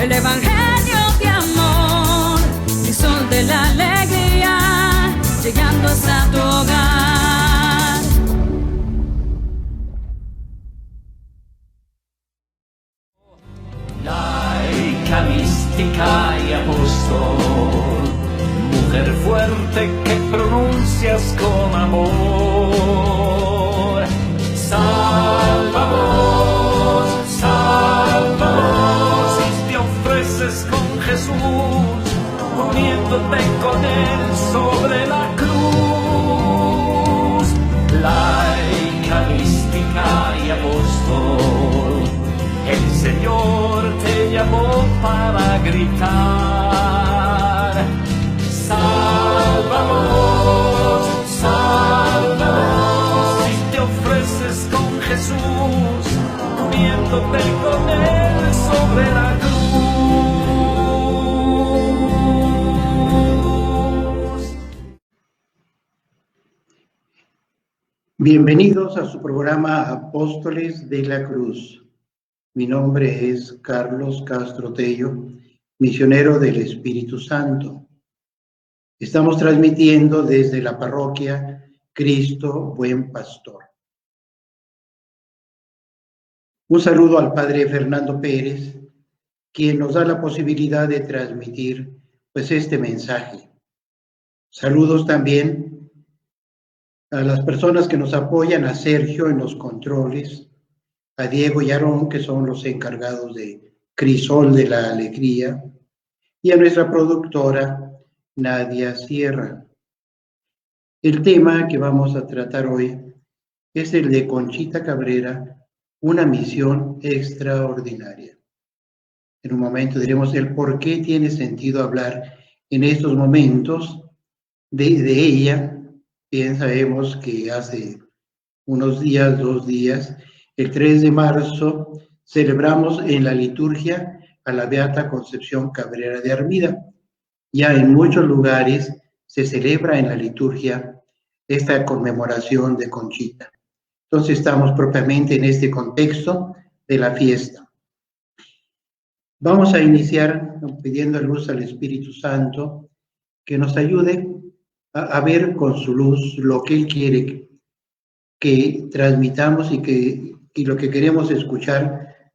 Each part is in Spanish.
el evangelio de amor, el sol de la alegría, llegando hasta tu hogar. Laica, mística y apóstol, mujer fuerte que pronuncias con amor. Sálvanos, sálvanos, y te ofreces con Jesús, uniéndote con Él sobre la cruz. Laica, mística y apóstol, el Señor te llamó para gritar: sálvanos, sálvanos, y te ofreces con Jesús, uniéndote con Él sobre la cruz. Bienvenidos a su programa Apóstoles de la Cruz. Mi nombre es Carlos Castro Tello, misionero del Espíritu Santo. Estamos transmitiendo desde la parroquia Cristo Buen Pastor. Un saludo al Padre Fernando Pérez, quien nos da la posibilidad de transmitir este mensaje. Saludos también a las personas que nos apoyan, a Sergio en los controles, a Diego y Aarón, que son los encargados de Crisol de la Alegría, y a nuestra productora Nadia Sierra. El tema que vamos a tratar hoy es el de Conchita Cabrera, una misión extraordinaria. En un momento diremos el por qué tiene sentido hablar en estos momentos de ella. Bien sabemos que hace unos días, 2 días, el 3 de marzo, celebramos en la liturgia a la Beata Concepción Cabrera de Armida. Ya en muchos lugares se celebra en la liturgia esta conmemoración de Conchita. Entonces estamos propiamente en este contexto de la fiesta. Vamos a iniciar pidiendo luz al Espíritu Santo que nos ayude a ver con su luz lo que Él quiere que transmitamos y lo que queremos escuchar,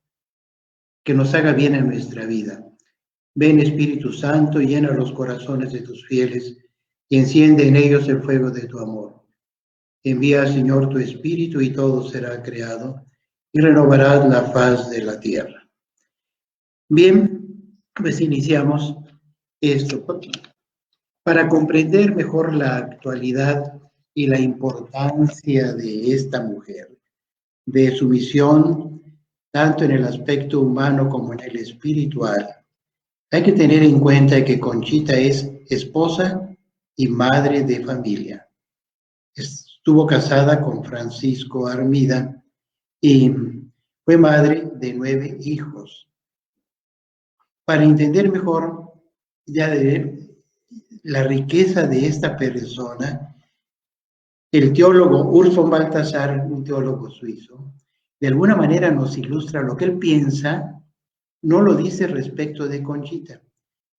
que nos haga bien en nuestra vida. Ven, Espíritu Santo, llena los corazones de tus fieles y enciende en ellos el fuego de tu amor. Envía, Señor, tu Espíritu y todo será creado y renovarás la faz de la tierra. Bien, pues iniciamos esto. Para comprender mejor la actualidad y la importancia de esta mujer, de su misión, tanto en el aspecto humano como en el espiritual, hay que tener en cuenta que Conchita es esposa y madre de familia. Estuvo casada con Francisco Armida y fue madre de 9 hijos. Para entender mejor ya de la riqueza de esta persona, el teólogo Urs von Balthasar, un teólogo suizo, de alguna manera nos ilustra lo que él piensa. No lo dice respecto de Conchita,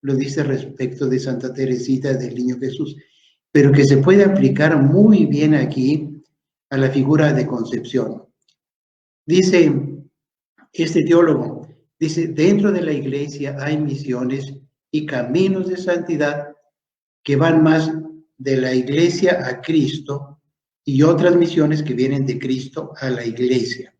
lo dice respecto de Santa Teresita del Niño Jesús, pero que se puede aplicar muy bien aquí a la figura de Concepción. Dice este teólogo, dice, dentro de la iglesia hay misiones y caminos de santidad que van más de la iglesia a Cristo y otras misiones que vienen de Cristo a la iglesia.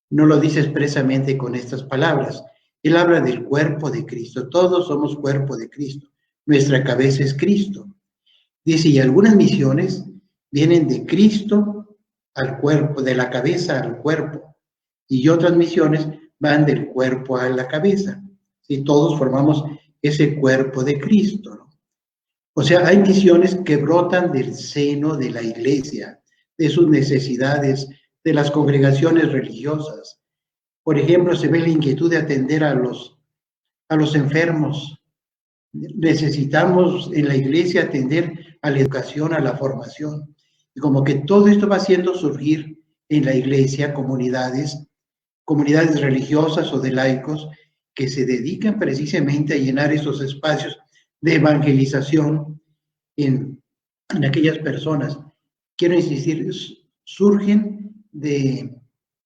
No lo dice expresamente con estas palabras. Él habla del cuerpo de Cristo. Todos somos cuerpo de Cristo. Nuestra cabeza es Cristo. Dice, y algunas misiones vienen de Cristo al cuerpo, de la cabeza al cuerpo. Y otras misiones van del cuerpo a la cabeza. ¿Sí? Todos formamos ese cuerpo de Cristo, ¿no? O sea, hay misiones que brotan del seno de la iglesia, de sus necesidades, de las congregaciones religiosas. Por ejemplo, se ve la inquietud de atender a los enfermos. Necesitamos en la iglesia atender a la educación, a la formación. Y como que todo esto va haciendo surgir en la iglesia comunidades religiosas o de laicos que se dedican precisamente a llenar esos espacios de evangelización en aquellas personas. Quiero insistir, surgen de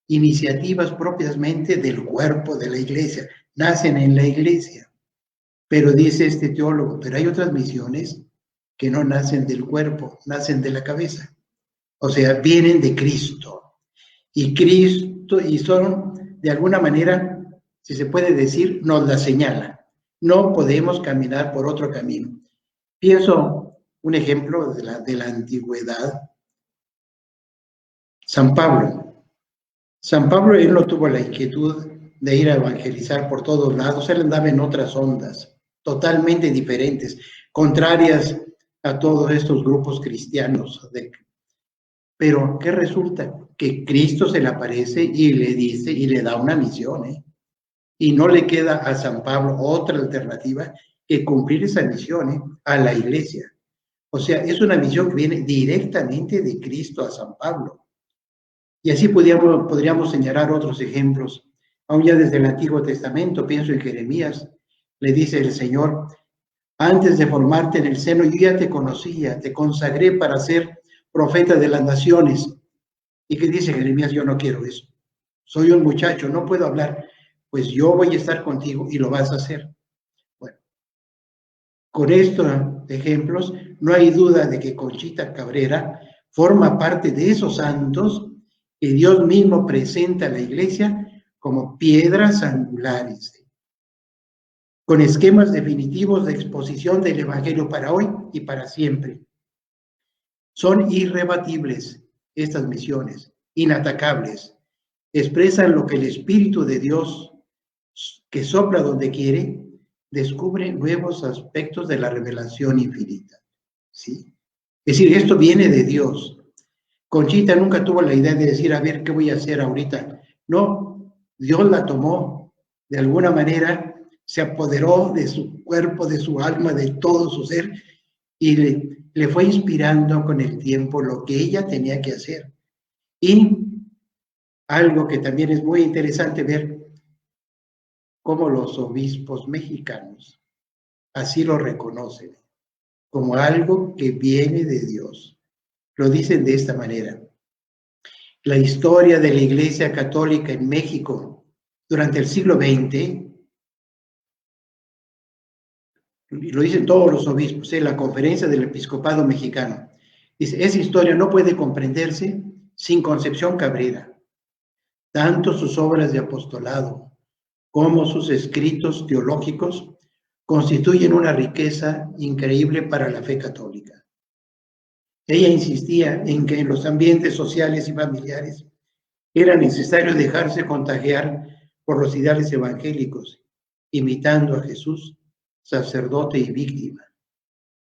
iniciativas propiamente del cuerpo de la iglesia, nacen en la iglesia. Pero dice este teólogo, pero hay otras misiones que no nacen del cuerpo, nacen de la cabeza. O sea, vienen de Cristo. Y Cristo, y son, de alguna manera, si se puede decir, nos la señala. No podemos caminar por otro camino. Pienso un ejemplo de la antigüedad. San Pablo. San Pablo, él no tuvo la inquietud de ir a evangelizar por todos lados. Él andaba en otras ondas, totalmente diferentes, contrarias a todos estos grupos cristianos. Pero, ¿qué resulta? Que Cristo se le aparece y le dice y le da una misión, ¿eh? Y no le queda a San Pablo otra alternativa que cumplir esa misión, ¿eh? A la iglesia. O sea, es una misión que viene directamente de Cristo a San Pablo. Y así podríamos señalar otros ejemplos. Aún ya desde el Antiguo Testamento, pienso en Jeremías, le dice el Señor, antes de formarte en el seno, yo ya te conocía, te consagré para ser profeta de las naciones. ¿Y qué dice Jeremías? Yo no quiero eso. Soy un muchacho, no puedo hablar. Pues yo voy a estar contigo y lo vas a hacer. Bueno, con estos ejemplos, no hay duda de que Conchita Cabrera forma parte de esos santos que Dios mismo presenta a la iglesia como piedras angulares, con esquemas definitivos de exposición del Evangelio para hoy y para siempre. Son irrebatibles estas misiones, inatacables. Expresan lo que el Espíritu de Dios, que sopla donde quiere, descubre nuevos aspectos de la revelación infinita. ¿Sí? Es decir, esto viene de Dios. Conchita nunca tuvo la idea de decir, a ver, ¿qué voy a hacer ahorita? No, Dios la tomó, de alguna manera se apoderó de su cuerpo, de su alma, de todo su ser, y le fue inspirando con el tiempo lo que ella tenía que hacer. Y algo que también es muy interesante ver, cómo los obispos mexicanos así lo reconocen, como algo que viene de Dios. Lo dicen de esta manera. La historia de la Iglesia Católica en México durante el siglo XX, y lo dicen todos los obispos, en la Conferencia del Episcopado Mexicano, dice, esa historia no puede comprenderse sin Concepción Cabrera. Tanto sus obras de apostolado como sus escritos teológicos constituyen una riqueza increíble para la fe católica. Ella insistía en que en los ambientes sociales y familiares era necesario dejarse contagiar por los ideales evangélicos, imitando a Jesús, sacerdote y víctima.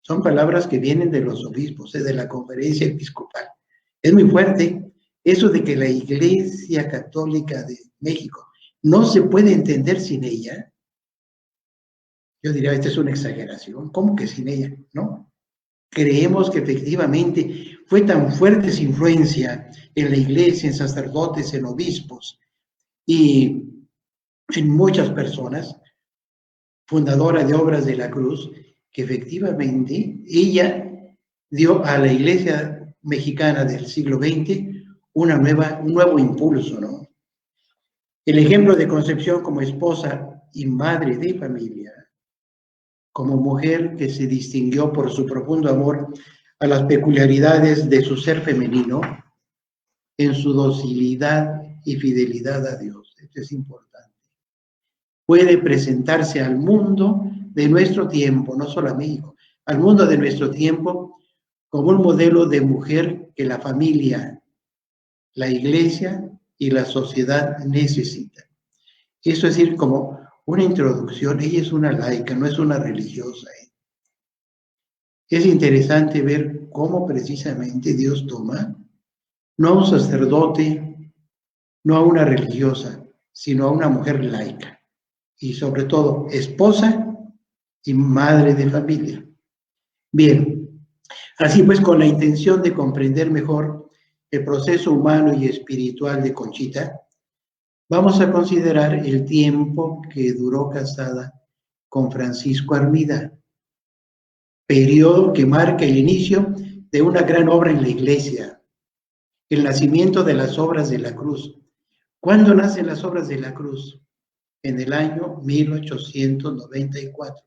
Son palabras que vienen de los obispos, de la Conferencia Episcopal. Es muy fuerte eso de que la Iglesia Católica de México no se puede entender sin ella. Yo diría, esta es una exageración. ¿Cómo que sin ella? ¿No? Creemos que efectivamente fue tan fuerte su influencia en la iglesia, en sacerdotes, en obispos y en muchas personas, fundadora de Obras de la Cruz, que efectivamente ella dio a la iglesia mexicana del siglo XX un nuevo impulso, ¿no? El ejemplo de Concepción como esposa y madre de familia, como mujer que se distinguió por su profundo amor a las peculiaridades de su ser femenino, en su docilidad y fidelidad a Dios. Esto es importante. Puede presentarse al mundo de nuestro tiempo, no solo a México, al mundo de nuestro tiempo como un modelo de mujer que la familia, la iglesia y la sociedad necesitan. Eso es decir, como una introducción, ella es una laica, no es una religiosa. Es interesante ver cómo precisamente Dios toma, no a un sacerdote, no a una religiosa, sino a una mujer laica, y sobre todo esposa y madre de familia. Bien, así pues, con la intención de comprender mejor el proceso humano y espiritual de Conchita, Vamos a considerar el tiempo que duró casada con Francisco Armida, periodo que marca el inicio de una gran obra en la Iglesia, el nacimiento de las obras de la cruz. ¿Cuándo nacen las obras de la cruz? En el año 1894.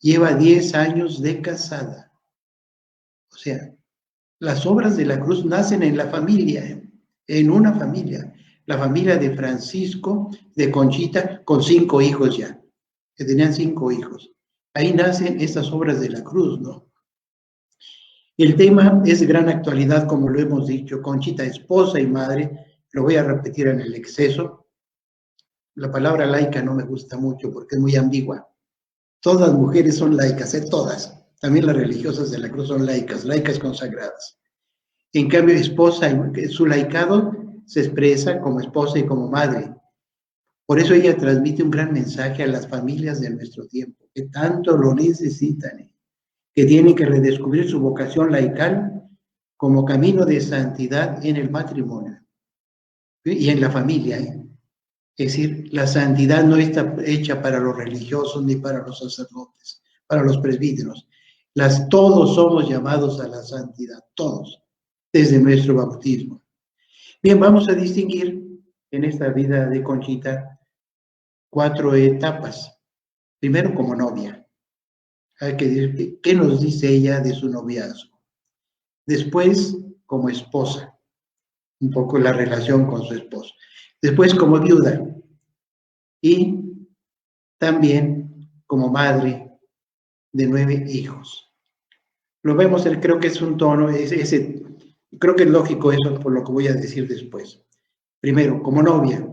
Lleva 10 años de casada. O sea, las obras de la cruz nacen en la familia, en una familia. La familia de Francisco, de Conchita, con 5 hijos ya, que tenían 5 hijos. Ahí nacen estas obras de la cruz, ¿no? El tema es de gran actualidad, como lo hemos dicho. Conchita, esposa y madre, lo voy a repetir en el exceso. La palabra laica no me gusta mucho porque es muy ambigua. Todas las mujeres son laicas, todas. También las religiosas de la cruz son laicas, laicas consagradas. En cambio, esposa, su laicado se expresa como esposa y como madre. Por eso ella transmite un gran mensaje a las familias de nuestro tiempo, que tanto lo necesitan, que tienen que redescubrir su vocación laical como camino de santidad en el matrimonio y en la familia. Es decir, la santidad no está hecha para los religiosos ni para los sacerdotes, para los presbíteros. Todos somos llamados a la santidad, todos, desde nuestro bautismo. Bien, vamos a distinguir en esta vida de Conchita 4 etapas. Primero, como novia. Hay que decir, ¿qué nos dice ella de su noviazgo? Después, como esposa, un poco la relación con su esposo. Después, como viuda. Y también como madre de 9 hijos. Lo vemos, creo que es un tono, creo que es lógico eso por lo que voy a decir después. Primero, como novia.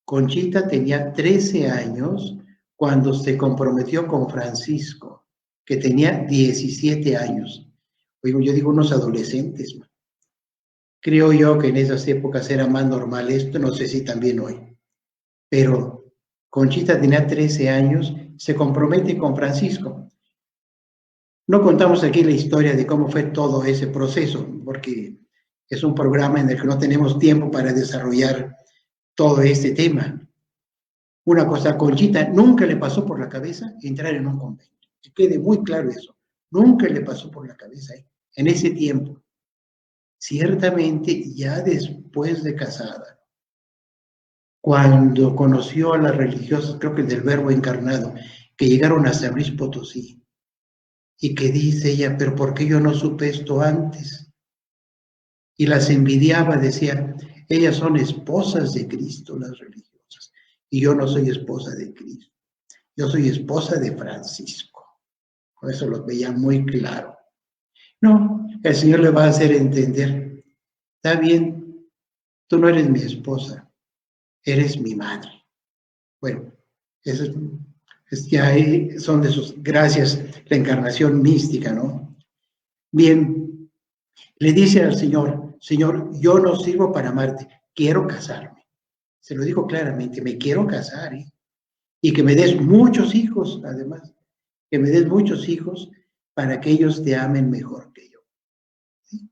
Conchita tenía 13 años cuando se comprometió con Francisco, que tenía 17 años. Yo digo unos adolescentes. Creo yo que en esas épocas era más normal esto, no sé si también hoy. Pero Conchita tenía 13 años, se compromete con Francisco. No contamos aquí la historia de cómo fue todo ese proceso, porque es un programa en el que no tenemos tiempo para desarrollar todo este tema. Una cosa, Conchita nunca le pasó por la cabeza entrar en un convento. Que quede muy claro eso. Nunca le pasó por la cabeza en ese tiempo. Ciertamente, ya después de casada, cuando conoció a las religiosas, creo que del Verbo encarnado, que llegaron a San Luis Potosí, y que dice ella, pero ¿por qué yo no supe esto antes? Y las envidiaba, decía, ellas son esposas de Cristo, las religiosas, y yo no soy esposa de Cristo, yo soy esposa de Francisco. Por eso lo veía muy claro. No, el Señor le va a hacer entender, está bien, tú no eres mi esposa, eres mi madre. Bueno, eso ya son de sus gracias, la encarnación mística, ¿no? Bien, le dice al Señor, Señor, yo no sirvo para amarte, quiero casarme. Se lo dijo claramente, me quiero casar, y que me des muchos hijos, además, que me des muchos hijos para que ellos te amen mejor que yo. ¿Sí?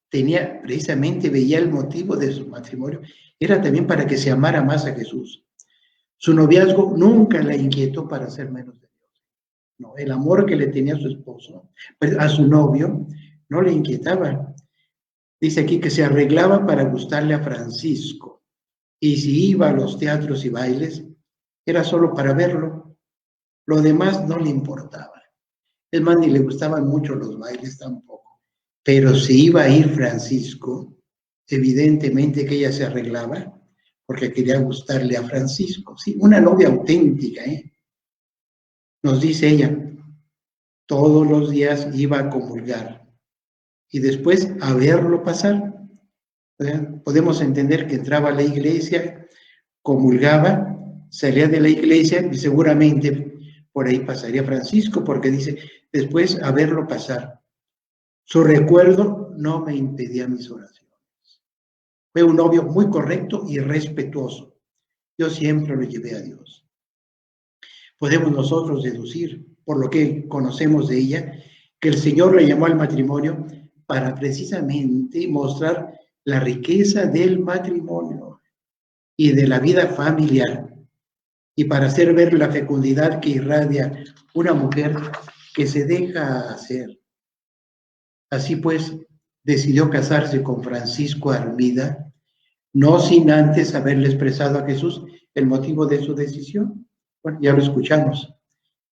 Tenía, precisamente, veía el motivo de su matrimonio, era también para que se amara más a Jesús. Su noviazgo nunca la inquietó para ser menos de Dios. No, el amor que le tenía a su esposo, pues a su novio, no le inquietaba. Dice aquí que se arreglaba para gustarle a Francisco. Y si iba a los teatros y bailes, era solo para verlo. Lo demás no le importaba. Es más, ni le gustaban mucho los bailes tampoco. Pero si iba a ir Francisco, evidentemente que ella se arreglaba porque quería gustarle a Francisco. Sí, una novia auténtica, Nos dice ella, todos los días iba a comulgar y después a verlo pasar. Podemos entender que entraba a la iglesia, comulgaba, salía de la iglesia y seguramente por ahí pasaría Francisco, porque dice, después a verlo pasar. Su recuerdo no me impedía mis oraciones. Fue un novio muy correcto y respetuoso. Yo siempre lo llevé a Dios. Podemos nosotros deducir, por lo que conocemos de ella, que el Señor la llamó al matrimonio para precisamente mostrar la riqueza del matrimonio y de la vida familiar, y para hacer ver la fecundidad que irradia una mujer que se deja hacer. Así pues, decidió casarse con Francisco Armida, no sin antes haberle expresado a Jesús el motivo de su decisión. Bueno, ya lo escuchamos.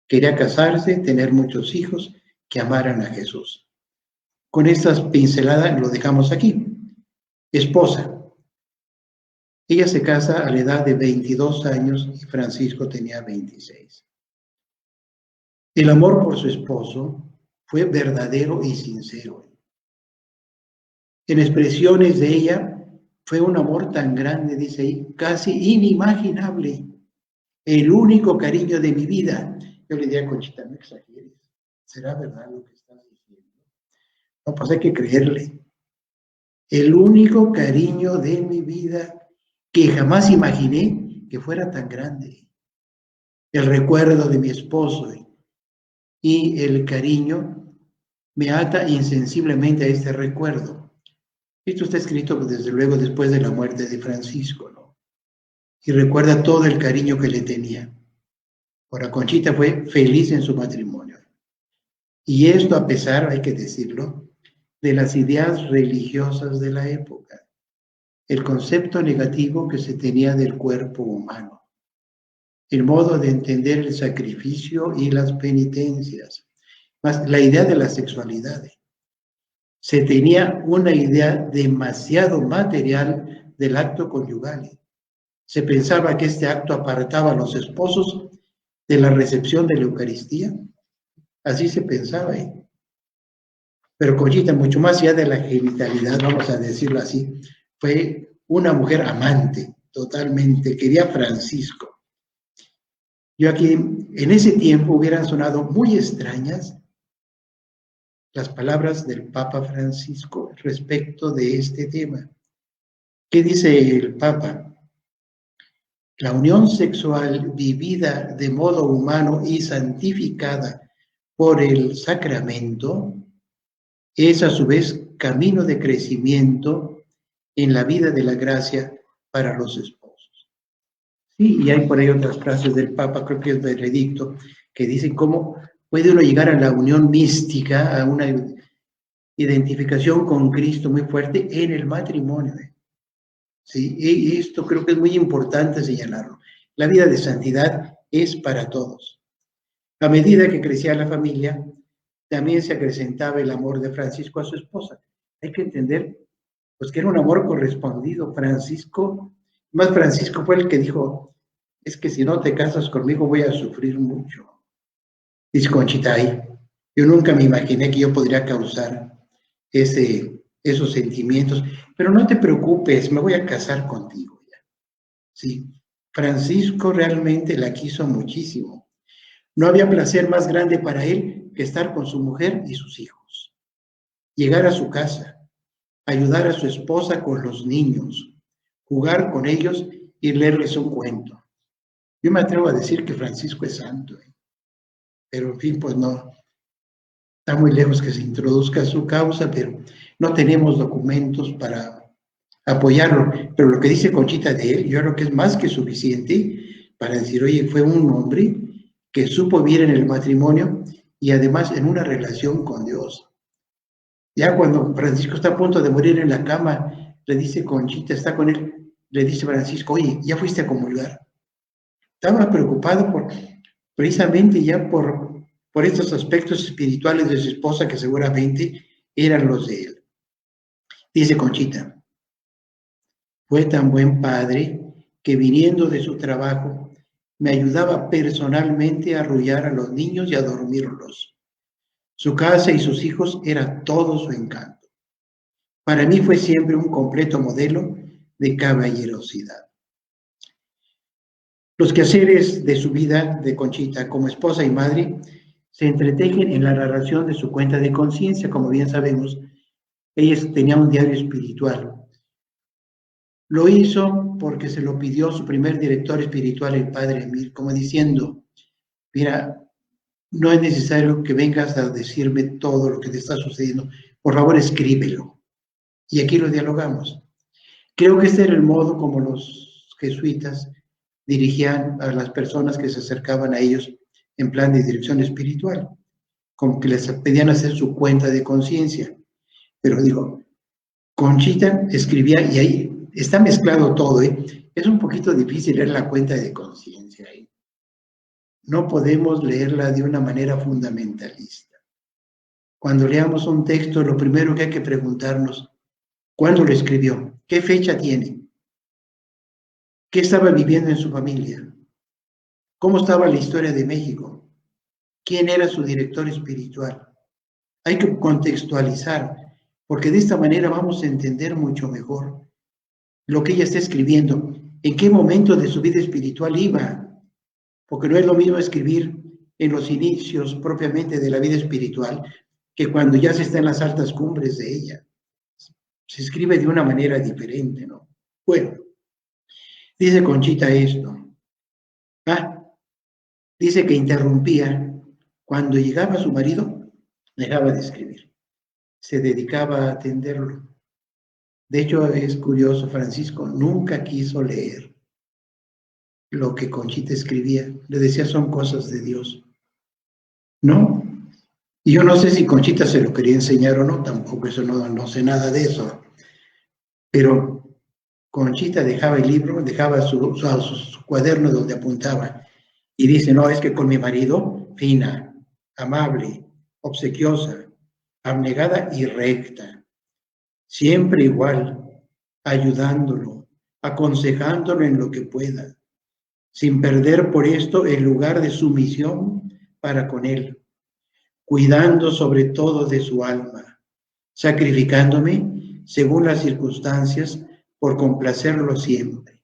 Quería casarse, tener muchos hijos que amaran a Jesús. Con estas pinceladas lo dejamos aquí. Esposa. Ella se casa a la edad de 22 años y Francisco tenía 26. El amor por su esposo fue verdadero y sincero. En expresiones de ella fue un amor tan grande, dice ahí, casi inimaginable. El único cariño de mi vida. Yo le diría a Conchita, no exageres. ¿Será verdad lo que estás diciendo? No, pues hay que creerle. El único cariño de mi vida que jamás imaginé que fuera tan grande. El recuerdo de mi esposo y el cariño me ata insensiblemente a este recuerdo. Esto está escrito desde luego después de la muerte de Francisco, ¿no? Y recuerda todo el cariño que le tenía. Ahora, Conchita fue feliz en su matrimonio. Y esto a pesar, hay que decirlo, de las ideas religiosas de la época. El concepto negativo que se tenía del cuerpo humano. El modo de entender el sacrificio y las penitencias. Más la idea de la sexualidad. Se tenía una idea demasiado material del acto conyugal. Se pensaba que este acto apartaba a los esposos de la recepción de la Eucaristía. Así se pensaba. Pero Conchita, mucho más allá de la genitalidad, vamos a decirlo así, fue una mujer amante, totalmente. Quería a Francisco. Yo aquí, en ese tiempo, hubieran sonado muy extrañas las palabras del Papa Francisco respecto de este tema. ¿Qué dice el Papa? La unión sexual vivida de modo humano y santificada por el sacramento es a su vez camino de crecimiento en la vida de la gracia para los esposos. Sí, y hay por ahí otras frases del Papa, creo que es Benedicto, que dicen cómo puede uno llegar a la unión mística, a una identificación con Cristo muy fuerte en el matrimonio. Sí, y esto creo que es muy importante señalarlo. La vida de santidad es para todos. A medida que crecía la familia, también se acrecentaba el amor de Francisco a su esposa. Hay que entender, pues, que era un amor correspondido. Francisco fue el que dijo, es que si no te casas conmigo voy a sufrir mucho. Dice Conchita ahí, yo nunca me imaginé que yo podría causar esos sentimientos, pero no te preocupes, me voy a casar contigo ya. Sí, Francisco realmente la quiso muchísimo. No había placer más grande para él que estar con su mujer y sus hijos. Llegar a su casa, ayudar a su esposa con los niños, jugar con ellos y leerles un cuento. Yo me atrevo a decir que Francisco es santo, pero en fin, pues no, está muy lejos que se introduzca su causa, pero no tenemos documentos para apoyarlo. Pero lo que dice Conchita de él, yo creo que es más que suficiente para decir, oye, fue un hombre que supo vivir en el matrimonio y además en una relación con Dios. Ya cuando Francisco está a punto de morir en la cama, le dice Conchita, está con él, le dice Francisco, oye, ¿ya fuiste a comulgar? Estaba preocupado precisamente ya por estos aspectos espirituales de su esposa que seguramente eran los de él. Dice Conchita, fue tan buen padre que viniendo de su trabajo me ayudaba personalmente a arrullar a los niños y a dormirlos. Su casa y sus hijos eran todo su encanto. Para mí fue siempre un completo modelo de caballerosidad. Los quehaceres de su vida de Conchita como esposa y madre se entretejen en la narración de su cuenta de conciencia. Como bien sabemos, ella tenía un diario espiritual. Lo hizo porque se lo pidió su primer director espiritual, el padre Emil, como diciendo, mira, no es necesario que vengas a decirme todo lo que te está sucediendo, por favor escríbelo. Y aquí lo dialogamos. Creo que este era el modo como los jesuitas dirigían a las personas que se acercaban a ellos en plan de dirección espiritual, como que les pedían hacer su cuenta de conciencia. Pero digo, Conchita escribía, y ahí está mezclado todo, ¿eh? Es un poquito difícil leer la cuenta de conciencia ahí. No podemos leerla de una manera fundamentalista. Cuando leamos un texto, lo primero que hay que preguntarnos, ¿cuándo lo escribió? ¿Qué fecha tiene? ¿Qué estaba viviendo en su familia? ¿Cómo estaba la historia de México? ¿Quién era su director espiritual? Hay que contextualizar, porque de esta manera vamos a entender mucho mejor lo que ella está escribiendo, en qué momento de su vida espiritual iba, porque no es lo mismo escribir en los inicios propiamente de la vida espiritual que cuando ya se está en las altas cumbres de ella. Se escribe de una manera diferente, ¿no? Bueno, dice Conchita esto. Dice que interrumpía. Cuando llegaba su marido, dejaba de escribir. Se dedicaba a atenderlo. De hecho, es curioso, Francisco nunca quiso leer lo que Conchita escribía. Le decía, son cosas de Dios. ¿No? Y yo no sé si Conchita se lo quería enseñar o no, tampoco eso no sé nada de eso. Pero Conchita dejaba el libro, dejaba su cuaderno donde apuntaba. Y dice, no, es que con mi marido, fina, amable, obsequiosa, abnegada y recta. Siempre igual, ayudándolo, aconsejándolo en lo que pueda, sin perder por esto el lugar de su misión para con él, cuidando sobre todo de su alma, sacrificándome según las circunstancias por complacerlo siempre.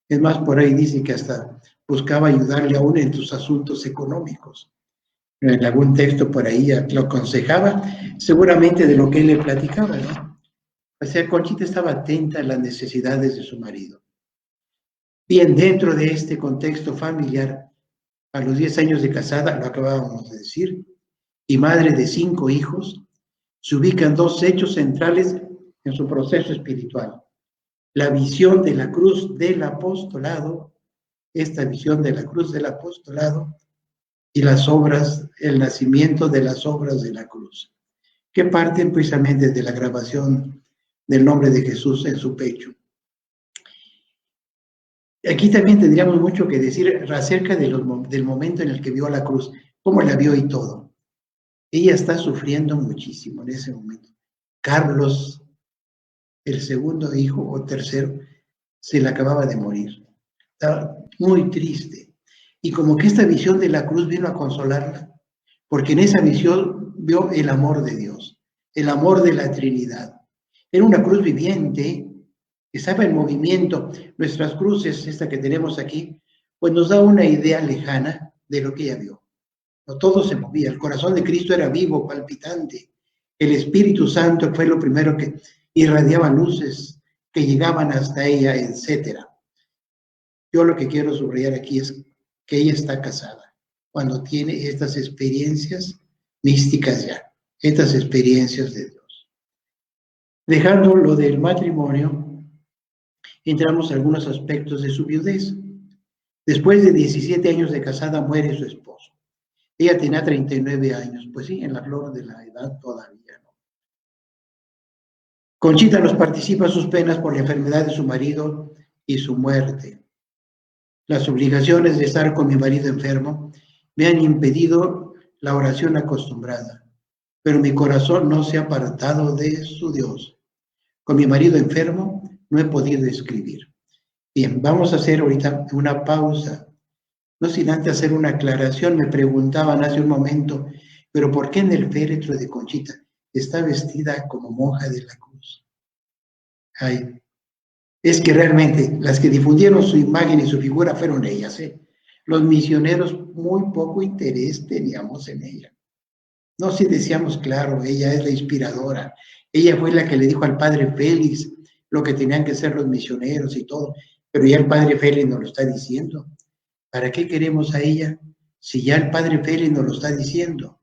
Es más, por ahí dice que hasta buscaba ayudarle aún en sus asuntos económicos. En algún texto por ahí lo aconsejaba, seguramente de lo que él le platicaba, ¿no? O sea, Conchita estaba atenta a las necesidades de su marido. Bien, dentro de este contexto familiar, a los 10 años de casada, lo acabábamos de decir, y madre de 5 hijos, se ubican 2 hechos centrales en su proceso espiritual. La visión de la cruz del apostolado, esta visión de la cruz del apostolado, y las obras, el nacimiento de las obras de la cruz, que parten precisamente de la grabación del nombre de Jesús en su pecho. Aquí también tendríamos mucho que decir acerca del momento en el que vio la cruz, cómo la vio y todo. Ella está sufriendo muchísimo en ese momento. Carlos, el segundo hijo o tercero, se le acababa de morir. Estaba muy triste. Y como que esta visión de la cruz vino a consolarla, porque en esa visión vio el amor de Dios, el amor de la Trinidad. Era una cruz viviente, que estaba en movimiento. Nuestras cruces, esta que tenemos aquí, pues nos da una idea lejana de lo que ella vio. No, todo se movía, el corazón de Cristo era vivo, palpitante. El Espíritu Santo fue lo primero que irradiaba luces que llegaban hasta ella, etc. Yo lo que quiero subrayar aquí es que ella está casada cuando tiene estas experiencias místicas ya, estas experiencias de Dios. Dejando lo del matrimonio, entramos a algunos aspectos de su viudez. Después de 17 años de casada muere su esposo. Ella tenía 39 años, pues sí, en la flor de la edad todavía, ¿no? Conchita nos participa sus penas por la enfermedad de su marido y su muerte. Las obligaciones de estar con mi marido enfermo me han impedido la oración acostumbrada, pero mi corazón no se ha apartado de su Dios. Con mi marido enfermo no he podido escribir. Bien, vamos a hacer ahorita una pausa. No sin antes hacer una aclaración. Me preguntaban hace un momento, pero ¿por qué en el féretro de Conchita está vestida como monja de la cruz? Ay, es que realmente las que difundieron su imagen y su figura fueron ellas, ¿eh? Los misioneros muy poco interés teníamos en ella. No, si decíamos, claro, ella es la inspiradora. Ella fue la que le dijo al padre Félix lo que tenían que ser los misioneros y todo, pero ya el padre Félix nos lo está diciendo. ¿Para qué queremos a ella si ya el padre Félix nos lo está diciendo?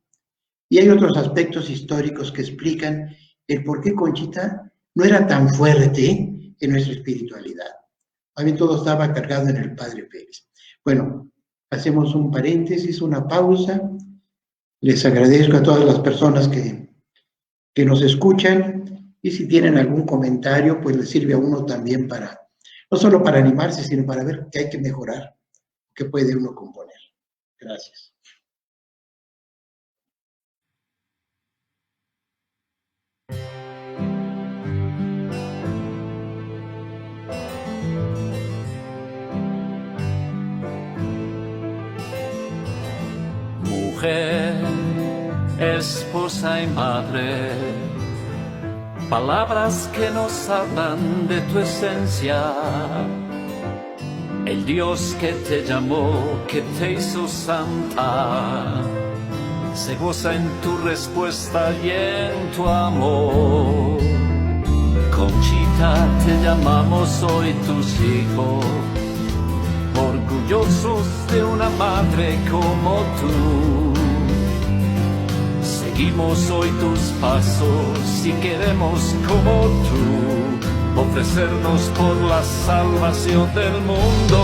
Y hay otros aspectos históricos que explican el por qué Conchita no era tan fuerte en nuestra espiritualidad. A mí todo estaba cargado en el Padre Pérez. Bueno, hacemos un paréntesis, una pausa. Les agradezco a todas las personas que nos escuchan, y si tienen algún comentario, pues les sirve a uno también para, no solo para animarse, sino para ver qué hay que mejorar, qué puede uno componer. Gracias. Mujer, esposa y madre, palabras que nos hablan de tu esencia. El Dios que te llamó, que te hizo santa, se goza en tu respuesta y en tu amor. Conchita, te llamamos hoy tus hijos, orgullosos de una madre como tú. Seguimos hoy tus pasos y queremos como tú ofrecernos por la salvación del mundo.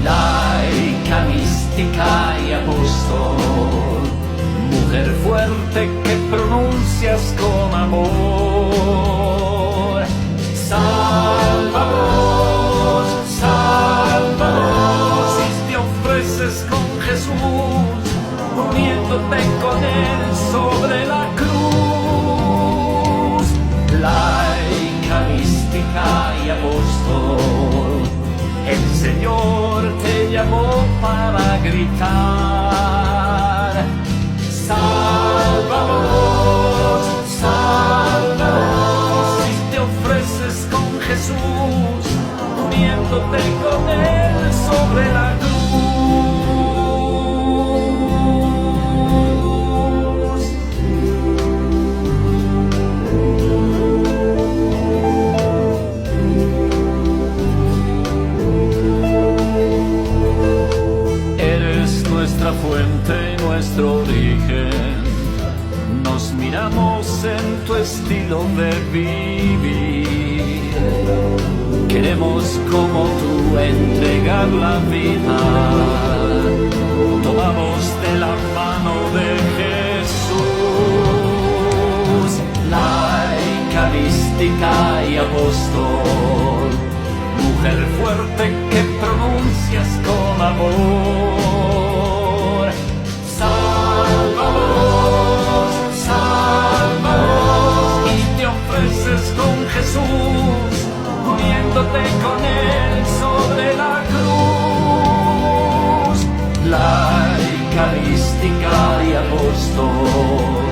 Laica, mística y apóstol, mujer fuerte que pronuncias con amor. Sálvanos, sálvanos, si te ofreces con Jesús, uniéndote con Él sobre la cruz. Laica, mística y apóstol, el Señor te llamó para gritar. Sálvanos, sálvanos, si te ofreces con Jesús, uniéndote con Él sobre la cruz. Nuestra fuente y nuestro origen, nos miramos en tu estilo de vivir. Queremos como tú entregar la vida, tomamos de la mano de Jesús. Laica, mística y apóstol, mujer fuerte que pronuncias con amor. Sálvanos, sálvanos, y te ofreces con Jesús, uniéndote con Él sobre la cruz. Laica, mística y apóstol,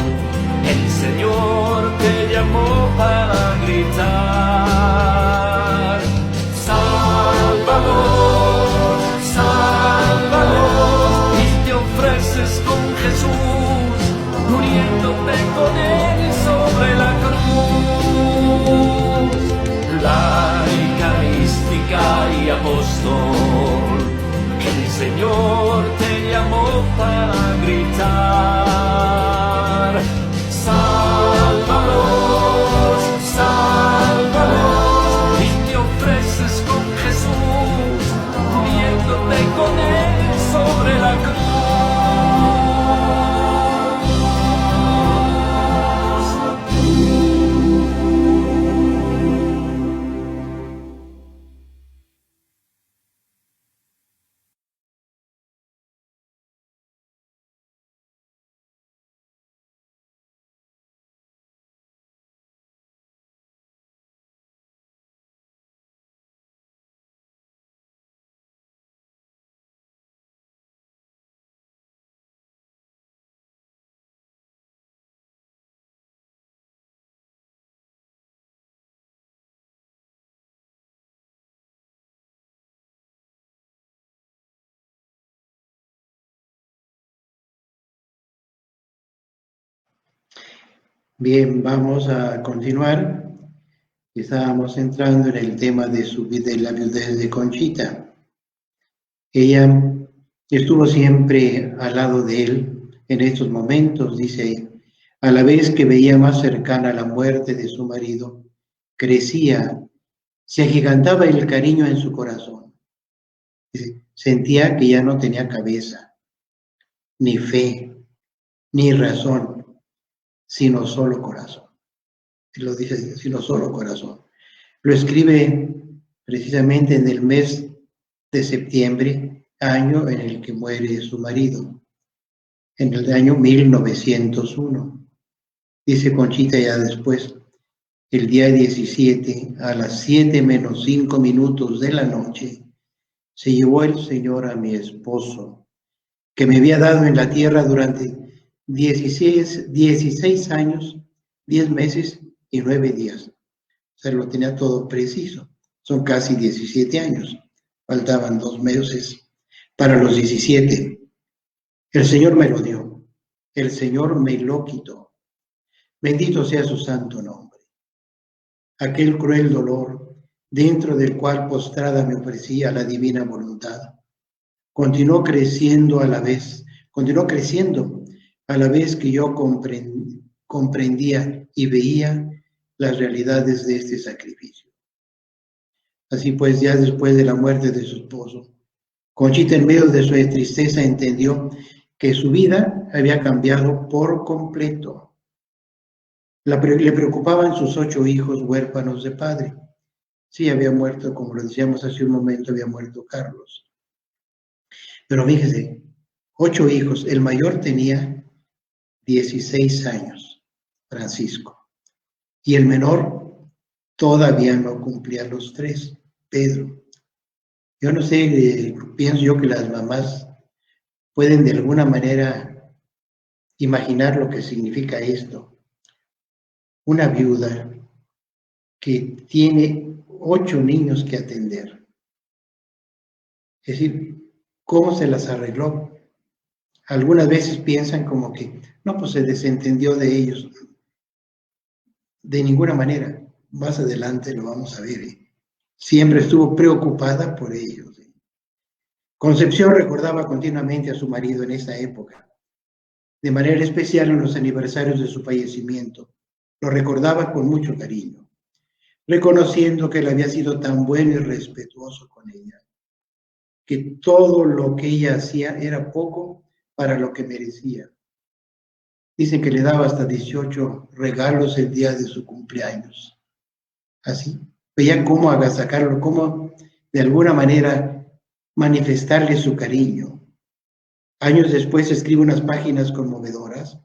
el Señor te llamó para gritar. Sálvanos, sálvanos, y te ofreces con Jesús, muriéndote con Él sobre la cruz. Laica, mística y apóstol, el Señor te llamó para gritar. Sálvanos, sálvanos, y te ofreces con Jesús, muriéndote con Él sobre la cruz. Bien, vamos a continuar. Estábamos entrando en el tema de la viudez de Conchita. Ella estuvo siempre al lado de él en estos momentos, dice, A la vez que veía más cercana la muerte de su marido, crecía, se agigantaba el cariño en su corazón. Sentía que ya no tenía cabeza, ni fe, ni razón, sino solo corazón. Y lo dice, sino solo corazón. Lo escribe precisamente en el mes de septiembre, año en el que muere su marido, en el año 1901. Dice Conchita ya después, el día 17, a las 7 menos 5 minutos de la noche, se llevó el Señor a mi esposo, que me había dado en la tierra durante 16 años, 10 meses y 9 días. O sea, lo tenía todo preciso. Son casi 17 años. Faltaban 2 meses para los 17. El Señor me lo dio. El Señor me lo quitó. Bendito sea su santo nombre. Aquel cruel dolor, dentro del cual postrada me ofrecía la divina voluntad, continuó creciendo a la vez que yo comprendía y veía las realidades de este sacrificio. Así pues, ya después de la muerte de su esposo, Conchita, en medio de su tristeza, entendió que su vida había cambiado por completo. Le preocupaban sus 8 hijos huérfanos de padre. Sí, había muerto, como lo decíamos hace un momento, había muerto Carlos. Pero fíjese, 8 hijos. El mayor tenía 16 años, Francisco. Y el menor todavía no cumplía los 3, Pedro. Yo no sé, pienso yo que las mamás pueden de alguna manera imaginar lo que significa esto. Una viuda que tiene 8 niños que atender. Es decir, ¿cómo se las arregló? Algunas veces piensan como que, no, pues se desentendió de ellos. De ninguna manera. Más adelante lo vamos a ver. Siempre estuvo preocupada por ellos. Concepción recordaba continuamente a su marido en esa época, de manera especial en los aniversarios de su fallecimiento. Lo recordaba con mucho cariño, reconociendo que él había sido tan bueno y respetuoso con ella, que todo lo que ella hacía era poco para lo que merecía. Dicen que le daba hasta 18 regalos el día de su cumpleaños. Así, veía cómo agasajarlo, cómo de alguna manera manifestarle su cariño. Años después escribe unas páginas conmovedoras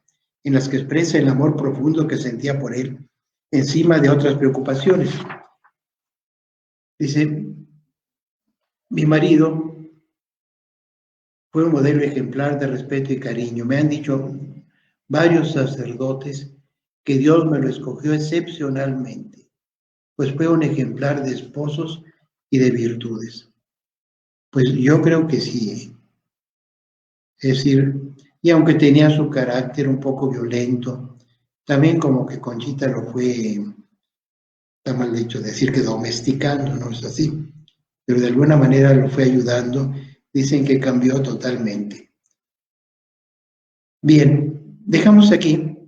en las que expresa el amor profundo que sentía por él, encima de otras preocupaciones. Dice, mi marido fue un modelo ejemplar de respeto y cariño. Me han dicho varios sacerdotes que Dios me lo escogió excepcionalmente, pues fue un ejemplar de esposos y de virtudes. Pues yo creo que sí. Es decir, y aunque tenía su carácter un poco violento, también como que Conchita lo fue, está mal dicho decir que domesticando, no es así, pero de alguna manera lo fue ayudando. Dicen que cambió totalmente. Bien, dejamos aquí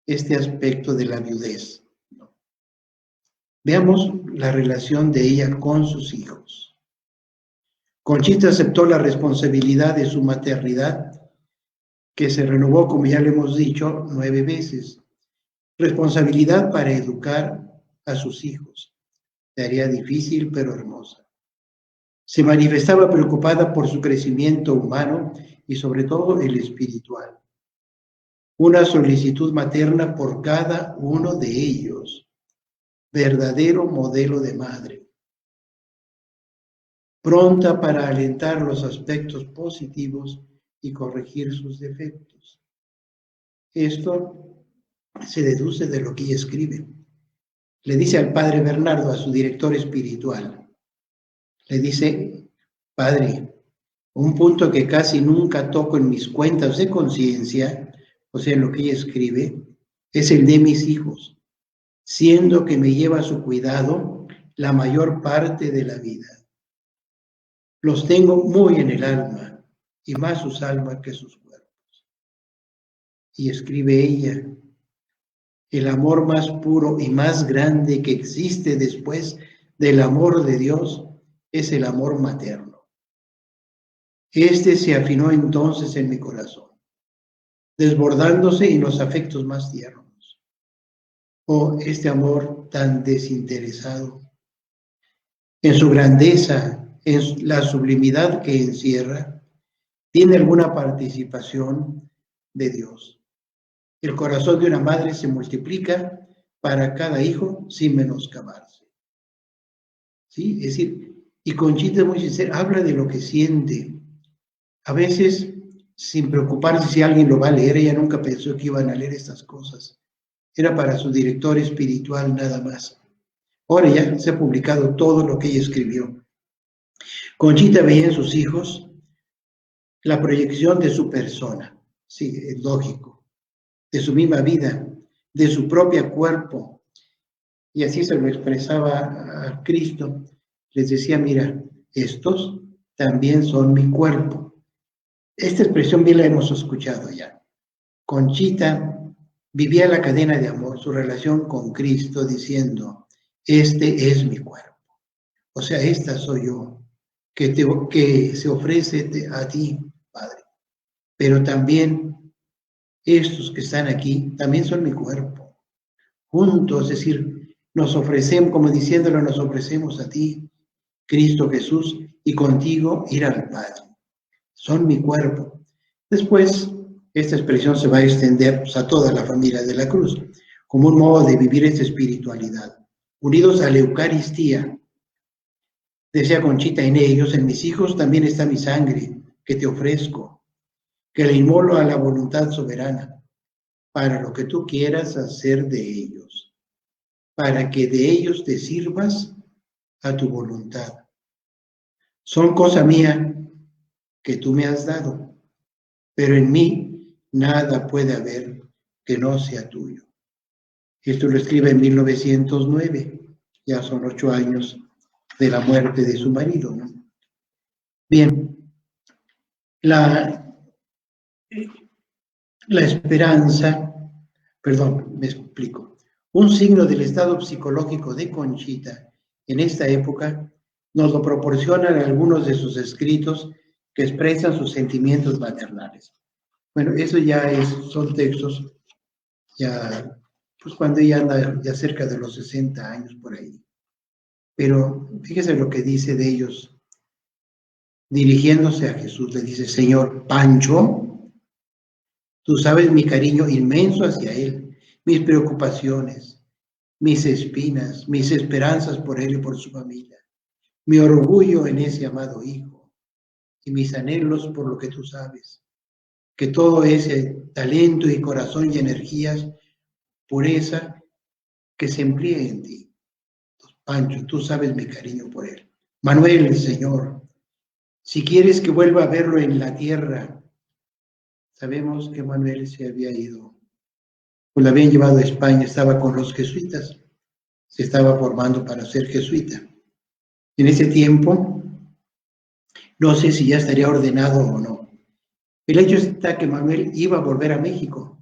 este aspecto de la viudez. Veamos la relación de ella con sus hijos. Conchita aceptó la responsabilidad de su maternidad, que se renovó, como ya le hemos dicho, 9 veces. Responsabilidad para educar a sus hijos. Tarea difícil, pero hermosa. Se manifestaba preocupada por su crecimiento humano y sobre todo el espiritual. Una solicitud materna por cada uno de ellos. Verdadero modelo de madre. Pronta para alentar los aspectos positivos y corregir sus defectos. Esto se deduce de lo que ella escribe. Le dice al padre Bernardo, a su director espiritual, le dice, padre, un punto que casi nunca toco en mis cuentas de conciencia, o sea, en lo que ella escribe, es el de mis hijos, siendo que me lleva a su cuidado la mayor parte de la vida. Los tengo muy en el alma, y más sus almas que sus cuerpos. Y escribe ella, el amor más puro y más grande que existe después del amor de Dios es el amor materno. Este se afinó entonces en mi corazón, desbordándose en los afectos más tiernos. Oh, este amor tan desinteresado, en su grandeza, en la sublimidad que encierra, tiene alguna participación de Dios. El corazón de una madre se multiplica para cada hijo sin menoscabarse. ¿Sí? Es decir, y Conchita es muy sincera, habla de lo que siente. A veces, sin preocuparse si alguien lo va a leer, ella nunca pensó que iban a leer estas cosas. Era para su director espiritual nada más. Ahora ya se ha publicado todo lo que ella escribió. Conchita veía en sus hijos la proyección de su persona. Sí, es lógico. De su misma vida, de su propio cuerpo. Y así se lo expresaba a Cristo. Les decía, mira, estos también son mi cuerpo. Esta expresión bien la hemos escuchado ya. Conchita vivía la cadena de amor, su relación con Cristo, diciendo, este es mi cuerpo. O sea, esta soy yo, que se ofrece a ti, Padre. Pero también estos que están aquí, también son mi cuerpo. Juntos, es decir, nos ofrecemos, como diciéndolo, nos ofrecemos a ti, Cristo Jesús, y contigo ir al Padre. Son mi cuerpo. Después, esta expresión se va a extender pues, a toda la familia de la cruz, como un modo de vivir esta espiritualidad, unidos a la Eucaristía. Decía Conchita, en ellos, en mis hijos, también está mi sangre, que te ofrezco, que la inmolo a la voluntad soberana, para lo que tú quieras hacer de ellos, para que de ellos te sirvas a tu voluntad. Son cosa mía que tú me has dado, pero en mí nada puede haber que no sea tuyo. Esto lo escribe en 1909, ya son 8 años de la muerte de su marido, ¿no? Bien, la esperanza, perdón, me explico. Un signo del estado psicológico de Conchita en esta época nos lo proporcionan algunos de sus escritos que expresan sus sentimientos maternales. Bueno, eso ya son textos ya, pues cuando ella anda ya cerca de los 60 años por ahí. Pero fíjese lo que dice de ellos. Dirigiéndose a Jesús, le dice, Señor Pancho, tú sabes mi cariño inmenso hacia él, mis preocupaciones, mis espinas, mis esperanzas por él y por su familia, mi orgullo en ese amado hijo y mis anhelos por lo que tú sabes, que todo ese talento y corazón y energías, pureza, que se emplee en ti. Pancho, tú sabes mi cariño por él. Manuel, Señor, si quieres que vuelva a verlo en la tierra, sabemos que Manuel se había ido, pues lo habían llevado a España, estaba con los jesuitas, se estaba formando para ser jesuita. En ese tiempo, no sé si ya estaría ordenado o no. El hecho está que Manuel iba a volver a México,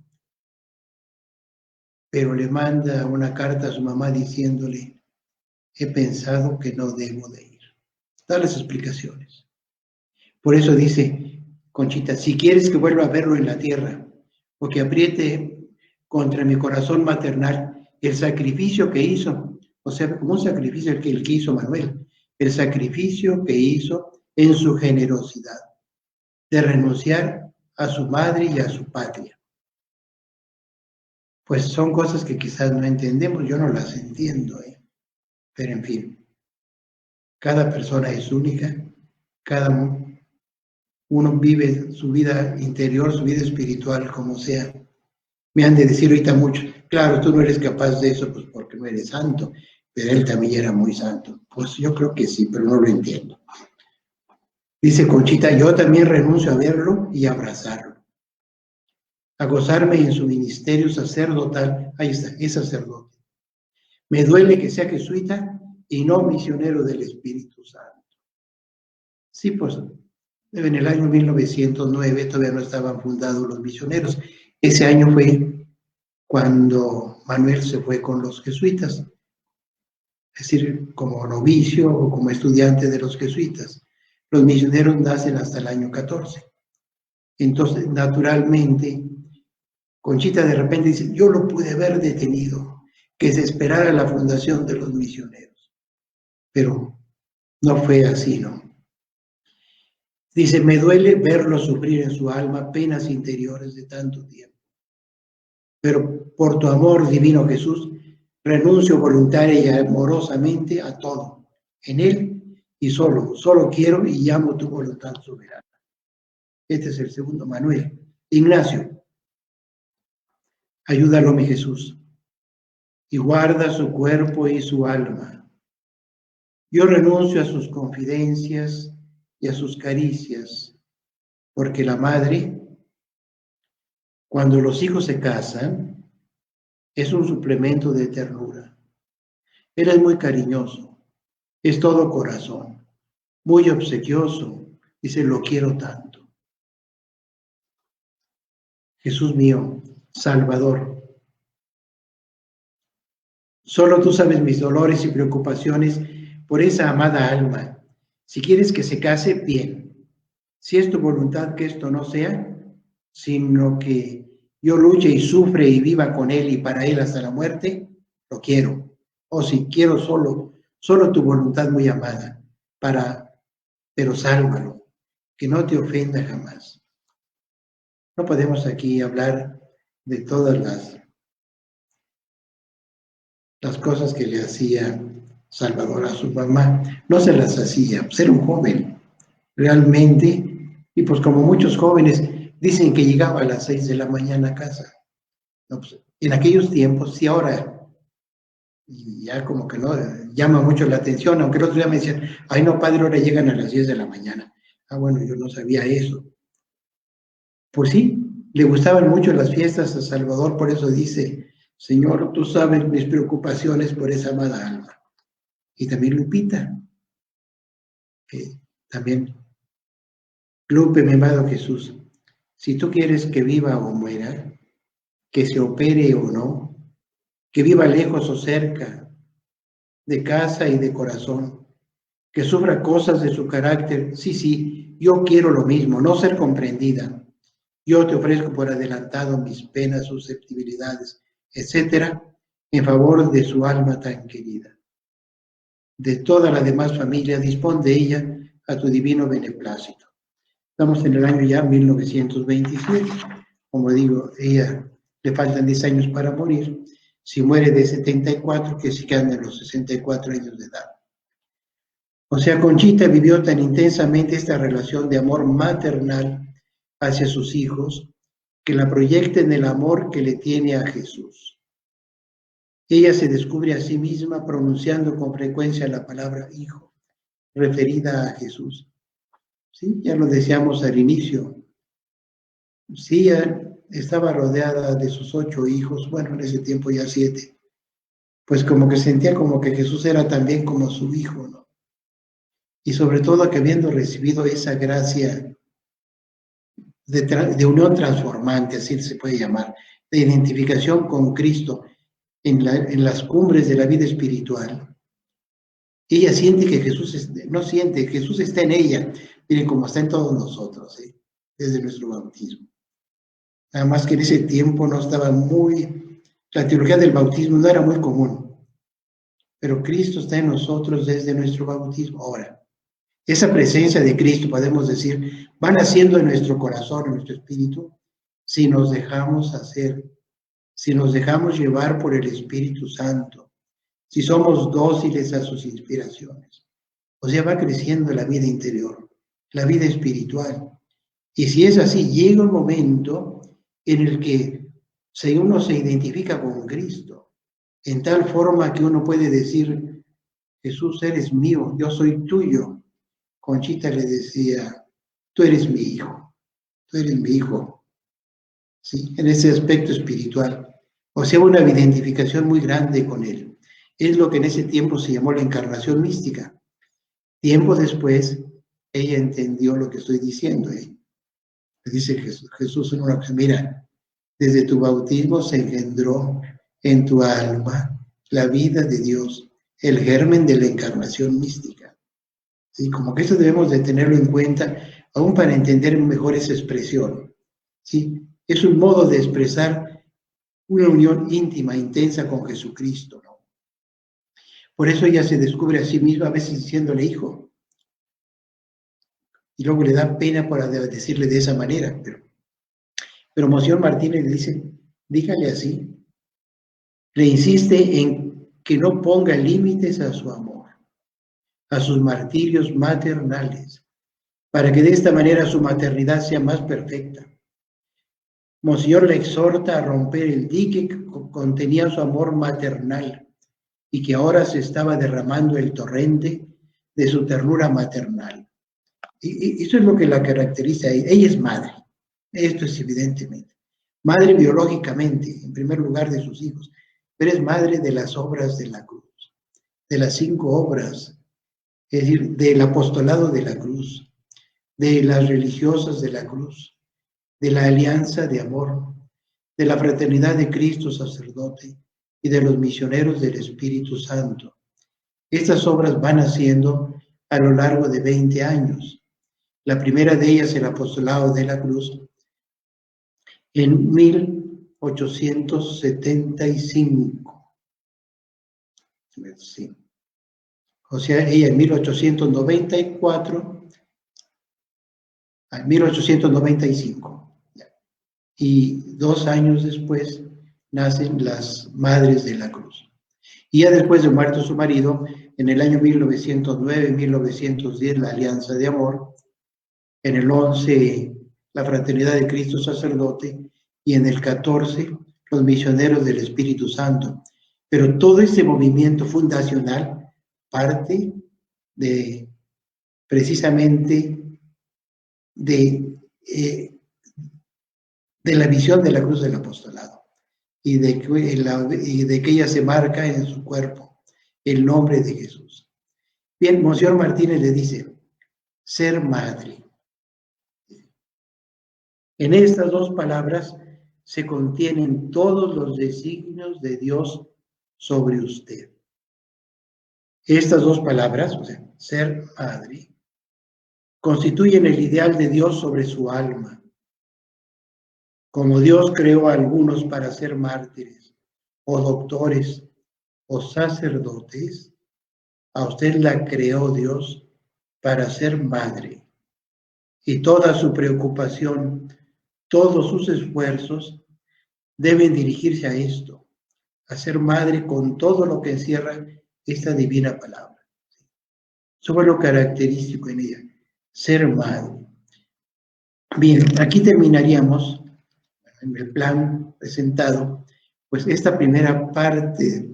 pero le manda una carta a su mamá diciéndole, he pensado que no debo de ir. Da las explicaciones. Por eso dice Conchita, si quieres que vuelva a verlo en la tierra, o que apriete contra mi corazón maternal el sacrificio que hizo, o sea, como un sacrificio el que hizo Manuel, el sacrificio que hizo en su generosidad, de renunciar a su madre y a su patria. Pues son cosas que quizás no entendemos, yo no las entiendo, pero en fin, cada persona es única, cada uno vive su vida interior, su vida espiritual, como sea. Me han de decir ahorita mucho, claro, tú no eres capaz de eso, pues porque no eres santo, pero él también era muy santo. Pues yo creo que sí, pero no lo entiendo. Dice Conchita, yo también renuncio a verlo y a abrazarlo, a gozarme en su ministerio sacerdotal. Ahí está, es sacerdote. Me duele que sea jesuita y no misionero del Espíritu Santo. Sí, pues en el año 1909 todavía no estaban fundados los misioneros. Ese año fue cuando Manuel se fue con los jesuitas, es decir, como novicio o como estudiante de los jesuitas. Los misioneros nacen hasta el año 14. Entonces, naturalmente, Conchita de repente dice, yo lo pude haber detenido, que se esperara la fundación de los misioneros. Pero no fue así, ¿no? Dice, me duele verlo sufrir en su alma penas interiores de tanto tiempo. Pero por tu amor, divino Jesús, renuncio voluntaria y amorosamente a todo. En él y solo quiero y llamo tu voluntad soberana. Este es el segundo Manuel. Ignacio, ayúdalo, mi Jesús, y guarda su cuerpo y su alma. Yo renuncio a sus confidencias y a sus caricias, porque la madre, cuando los hijos se casan, es un suplemento de ternura. Él es muy cariñoso, es todo corazón, muy obsequioso, dice, lo quiero tanto. Jesús mío, Salvador, solo tú sabes mis dolores y preocupaciones por esa amada alma. Si quieres que se case, bien. Si es tu voluntad que esto no sea, sino que yo luche y sufre y viva con él y para él hasta la muerte, lo quiero. O si quiero solo tu voluntad muy amada, pero sálvalo, que no te ofenda jamás. No podemos aquí hablar de todas las cosas que le hacía Salvador a su mamá. No se las hacía, pues era un joven, realmente, y pues como muchos jóvenes dicen que llegaba a las 6 de la mañana a casa. No, pues, en aquellos tiempos, sí, ahora, y ya como que no llama mucho la atención, aunque el otro día me decían, ay no padre, ahora llegan a las 10 de la mañana. Ah, bueno, yo no sabía eso. Pues sí, le gustaban mucho las fiestas a Salvador, por eso dice, Señor, tú sabes mis preocupaciones por esa amada alma. Y también Lupita, también, Lupe, mi amado Jesús, si tú quieres que viva o muera, que se opere o no, que viva lejos o cerca, de casa y de corazón, que sufra cosas de su carácter, sí, yo quiero lo mismo, no ser comprendida. Yo te ofrezco por adelantado mis penas, susceptibilidades, etcétera, en favor de su alma tan querida. De toda la demás familia, dispón de ella a tu divino beneplácito. Estamos en el año ya 1927. Como digo, ella le faltan 10 años para morir. Si muere de 74, que se quedan en los 64 años de edad. O sea, Conchita vivió tan intensamente esta relación de amor maternal hacia sus hijos, que la proyecta en el amor que le tiene a Jesús. Ella se descubre a sí misma pronunciando con frecuencia la palabra hijo, referida a Jesús. Sí, ya lo decíamos al inicio. Sí, ella estaba rodeada de sus 8 hijos, bueno, en ese tiempo ya 7. Pues como que sentía como que Jesús era también como su hijo, ¿no? Y sobre todo que habiendo recibido esa gracia de unión transformante, así se puede llamar, de identificación con Cristo en las cumbres de la vida espiritual. Ella siente que Jesús, no siente, Jesús está en ella, miren como está en todos nosotros, desde nuestro bautismo. Nada más que en ese tiempo no estaba la teología del bautismo no era muy común, pero Cristo está en nosotros desde nuestro bautismo. Ahora, esa presencia de Cristo, podemos decir, va naciendo en nuestro corazón, en nuestro espíritu, si nos dejamos hacer, si nos dejamos llevar por el Espíritu Santo, si somos dóciles a sus inspiraciones. O sea, va creciendo la vida interior, la vida espiritual. Y si es así, llega un momento en el que uno se identifica con Cristo, en tal forma que uno puede decir, Jesús, eres mío, yo soy tuyo. Conchita le decía, tú eres mi hijo, tú eres mi hijo, ¿sí? En ese aspecto espiritual. O sea, una identificación muy grande con él. Es lo que en ese tiempo se llamó la encarnación mística. Tiempo después, ella entendió lo que estoy diciendo. Le dice Jesús en una cosa, mira, Desde tu bautismo se engendró en tu alma la vida de Dios, el germen de la encarnación mística. ¿Sí? Como que eso debemos de tenerlo en cuenta, aún para entender mejor esa expresión. ¿Sí? Es un modo de expresar una unión íntima, intensa con Jesucristo, ¿no? Por eso ella se descubre a sí misma, a veces diciéndole hijo. Y luego le da pena por decirle de esa manera. Pero Monseñor Martínez le dice, dígale así. Le insiste en que no ponga límites a su amor, a sus martirios maternales, para que de esta manera su maternidad sea más perfecta. Monseñor le exhorta a romper el dique que contenía su amor maternal y que ahora se estaba derramando el torrente de su ternura maternal. Y eso es lo que la caracteriza. Ella es madre, esto es evidentemente. Madre biológicamente, en primer lugar de sus hijos, pero es madre de las obras de la cruz, de las 5 obras, es decir, del apostolado de la cruz, de las religiosas de la cruz, de la alianza de amor, de la fraternidad de Cristo sacerdote y de los misioneros del Espíritu Santo. Estas obras van haciendo a lo largo de 20 años. La primera de ellas, el apostolado de la cruz, en 1875. Sí. O sea, ella en 1894 a 1895. Y 2 años después nacen las Madres de la Cruz. Y ya después de muerto su marido, en el año 1909-1910, la Alianza de Amor, en el 11, la Fraternidad de Cristo Sacerdote, y en el 14, los Misioneros del Espíritu Santo. Pero todo este movimiento fundacional parte de, precisamente, de la visión de la cruz del apostolado y de que ella se marca en su cuerpo el nombre de Jesús. Bien, Monseñor Martínez le dice, ser madre. En estas 2 palabras se contienen todos los designios de Dios sobre usted. Estas 2 palabras, o sea, ser madre, constituyen el ideal de Dios sobre su alma. Como Dios creó a algunos para ser mártires, o doctores, o sacerdotes, a usted la creó Dios para ser madre. Y toda su preocupación, todos sus esfuerzos deben dirigirse a esto, a ser madre con todo lo que encierra esta divina palabra. Eso fue lo característico en ella, ser madre. Bien, aquí terminaríamos en el plan presentado, pues esta primera parte,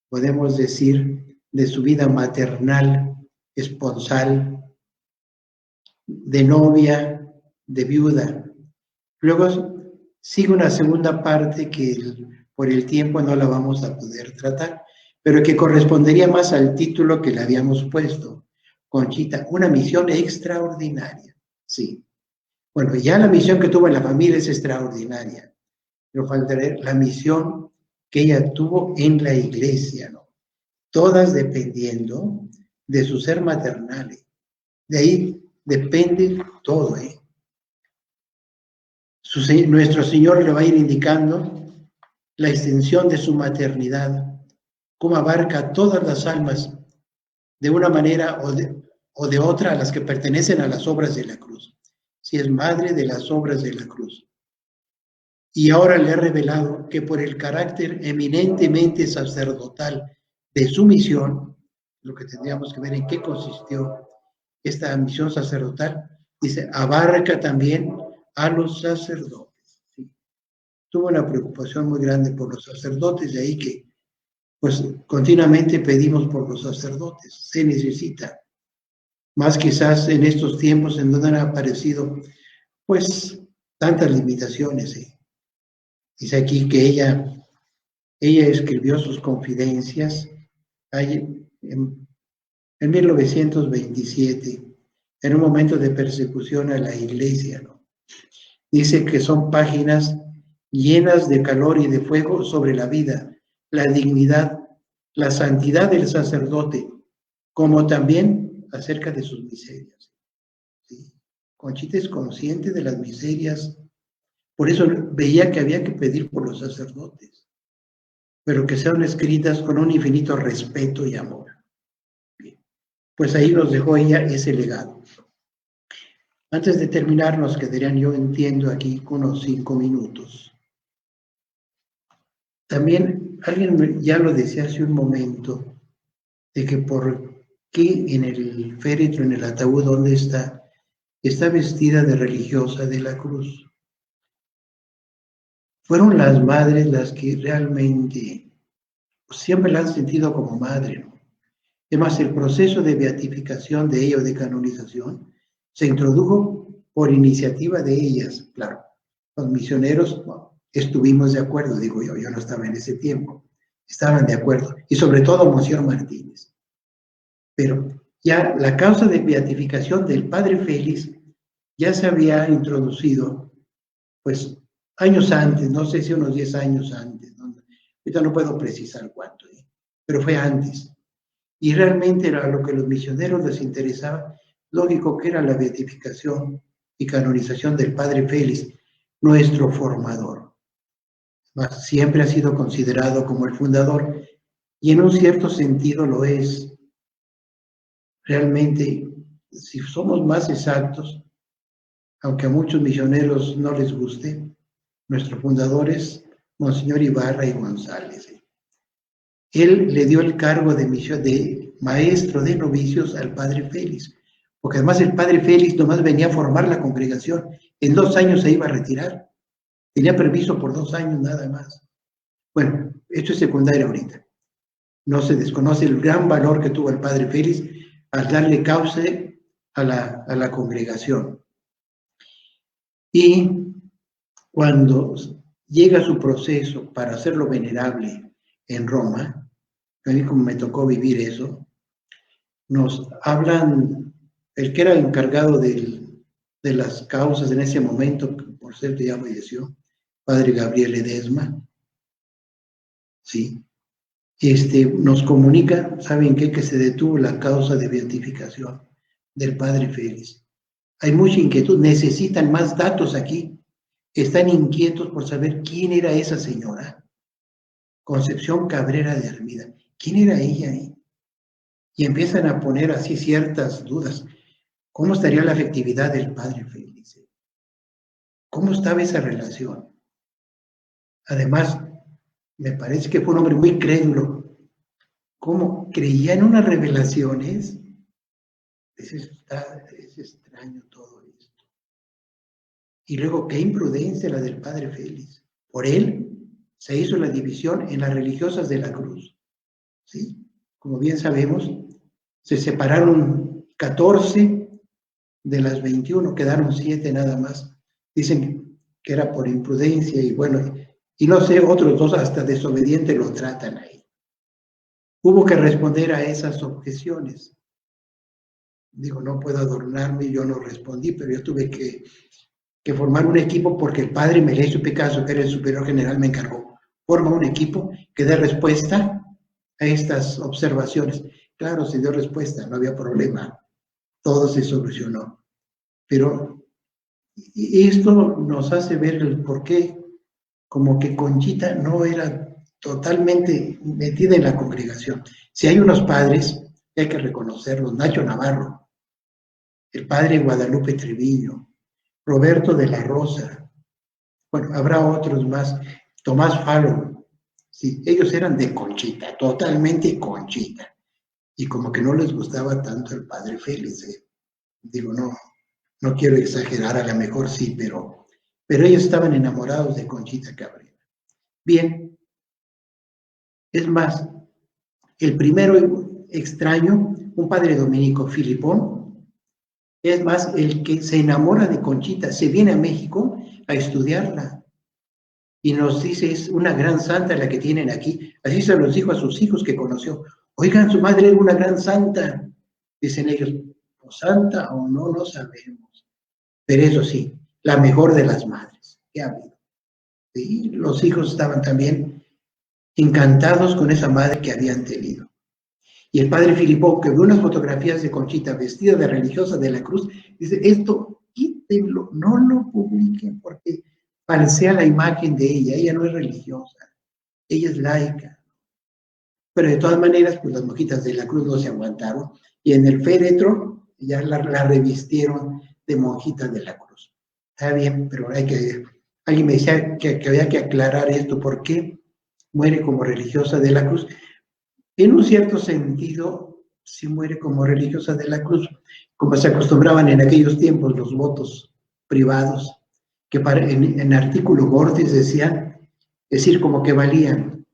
podemos decir, de su vida maternal, esponsal, de novia, de viuda. Luego sigue una segunda parte que por el tiempo no la vamos a poder tratar, pero que correspondería más al título que le habíamos puesto, Conchita, una misión extraordinaria. Sí. Bueno, ya la misión que tuvo en la familia es extraordinaria, pero faltaría la misión que ella tuvo en la iglesia, ¿no? Todas dependiendo de su ser maternal. De ahí depende todo, ¿eh? Nuestro Señor le va a ir indicando la extensión de su maternidad, cómo abarca todas las almas de una manera o de otra a las que pertenecen a las obras de la cruz. Si es madre de las obras de la cruz. Y ahora le he revelado que por el carácter eminentemente sacerdotal de su misión, lo que tendríamos que ver en qué consistió esta misión sacerdotal, dice, abarca también a los sacerdotes. ¿Sí? Tuvo una preocupación muy grande por los sacerdotes, de ahí que pues continuamente pedimos por los sacerdotes, se necesita. Más quizás en estos tiempos en donde han aparecido pues tantas limitaciones. Dice aquí que ella escribió sus confidencias en 1927, en un momento de persecución a la iglesia, ¿no? Dice que son páginas llenas de calor y de fuego sobre la vida, la dignidad, la santidad del sacerdote, como también acerca de sus miserias. ¿Sí? Conchita es consciente de las miserias, por eso veía que había que pedir por los sacerdotes, pero que sean escritas con un infinito respeto y amor. Bien. Pues ahí nos dejó ella ese legado. Antes de terminar, nos quedarían, yo entiendo, aquí con unos 5 minutos. También alguien ya lo decía hace un momento, de que por qué en el féretro, en el ataúd donde está vestida de religiosa de la cruz. Fueron las madres las que realmente siempre la han sentido como madre, ¿no? Además, el proceso de beatificación de ella o de canonización se introdujo por iniciativa de ellas, claro. Los misioneros estuvimos de acuerdo, digo yo no estaba en ese tiempo, estaban de acuerdo, y sobre todo Monseñor Martínez. Pero ya la causa de beatificación del padre Félix ya se había introducido, pues, años antes, no sé si unos 10 años antes, ¿no? Ahorita no puedo precisar cuánto, pero fue antes. Y realmente era lo que a los misioneros les interesaba, lógico que era la beatificación y canonización del padre Félix, nuestro formador. Siempre ha sido considerado como el fundador, y en un cierto sentido lo es. Realmente, si somos más exactos, aunque a muchos misioneros no les guste, nuestro fundador es Monseñor Ibarra y González. Él le dio el cargo de maestro de novicios al padre Félix, porque además el padre Félix nomás venía a formar la congregación, en 2 años se iba a retirar, tenía permiso por 2 años nada más. Bueno, esto es secundario ahorita. No se desconoce el gran valor que tuvo el padre Félix al darle cauce a la congregación. Y cuando llega su proceso para hacerlo venerable en Roma, a mí como me tocó vivir eso, nos hablan, el que era encargado de las causas en ese momento, por cierto ya falleció, padre Gabriel Ledesma, sí, nos comunica, ¿saben qué? Que se detuvo la causa de beatificación del padre Félix. Hay mucha inquietud, necesitan más datos aquí, están inquietos por saber quién era esa señora, Concepción Cabrera de Armida. ¿Quién era ella ahí? Y empiezan a poner así ciertas dudas. ¿Cómo estaría la afectividad del padre Félix? ¿Cómo estaba esa relación? Además, me parece que fue un hombre muy crédulo. ¿Cómo? ¿Creía en unas revelaciones? Es extraño todo esto. Y luego, qué imprudencia la del padre Félix. Por él se hizo la división en las religiosas de la cruz. ¿Sí? Como bien sabemos, se separaron 14 de las 21, quedaron 7 nada más. Dicen que era por imprudencia y bueno, y no sé, otros 2 hasta desobedientes lo tratan ahí. Hubo que responder a esas objeciones. Digo, no puedo adornarme, yo no respondí, pero yo tuve que formar un equipo porque el padre Melesio Picasso, que era el superior general, me encargó. Forma un equipo que dé respuesta a estas observaciones. Claro, se dio respuesta, no había problema, todo se solucionó. Pero esto nos hace ver el por qué, como que Conchita no era totalmente metida en la congregación. Si hay unos padres, hay que reconocerlos, Nacho Navarro, el padre Guadalupe Treviño, Roberto de la Rosa, bueno, habrá otros más, Tomás Falo, sí, ellos eran de Conchita, totalmente Conchita. Y como que no les gustaba tanto el padre Félix. Digo, no quiero exagerar, a lo mejor sí, pero ellos estaban enamorados de Conchita Cabrera. Bien, es más, el primero extraño, un padre dominico, Filipón, es más, el que se enamora de Conchita, se viene a México a estudiarla. Y nos dice, es una gran santa la que tienen aquí. Así se los dijo a sus hijos que conoció. Oigan, su madre era una gran santa. Dicen ellos, o santa o no, no sabemos. Pero eso sí, la mejor de las madres que ha habido. ¿sí? Los hijos estaban también encantados con esa madre que habían tenido. Y el padre Filippo, que vio unas fotografías de Conchita vestida de religiosa de la cruz, dice, esto quítenlo, no lo publiquen, porque parecía la imagen de ella no es religiosa, ella es laica. Pero de todas maneras, pues las monjitas de la cruz no se aguantaron, y en el féretro ya la revistieron de monjitas de la cruz. Está bien, pero alguien me decía que había que aclarar esto, ¿por qué muere como religiosa de la cruz? En un cierto sentido, sí muere como religiosa de la cruz, como se acostumbraban en aquellos tiempos los votos privados, que en artículo mortis decían, es decir, como que valían.